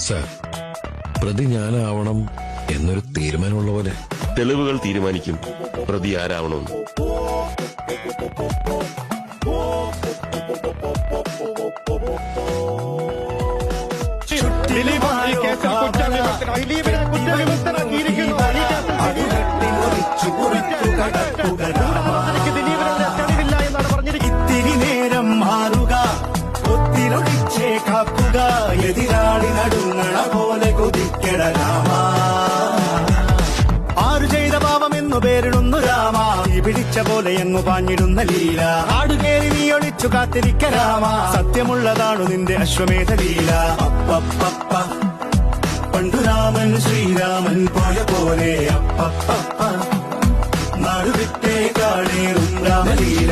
Sir, പ്രതി ഞാനാവണം എന്നൊരു തീരുമാനമുള്ള പോലെ. തെളിവുകൾ തീരുമാനിക്കും പ്രതി ആരാവണമെന്ന്. ഇത്തിരി നേരം മാറുക, ഒത്തിരൊഴിച്ചേ കാക്കുക, എതിരാളി നടുങ്ങണ പോലെ കൊതിക്കട രാമ. ആരു ചെയ്ത പാപമെന്നു പേരിടുന്നു രാമ, ഈ പിടിച്ച പോലെ എങ്ങു പാഞ്ഞിടുന്ന ലീല. ആടുകേറി നീ ഒളിച്ചു കാത്തിരിക്ക രാമ, സത്യമുള്ളതാണു നിന്റെ അശ്വമേധ ലീല. അപ്പപ്പ പണ്ടു രാമൻ ശ്രീരാമൻ പോയ പോലെ അപ്പപ്പ നടുവിട്ടേ കാണേറും രാമലീല.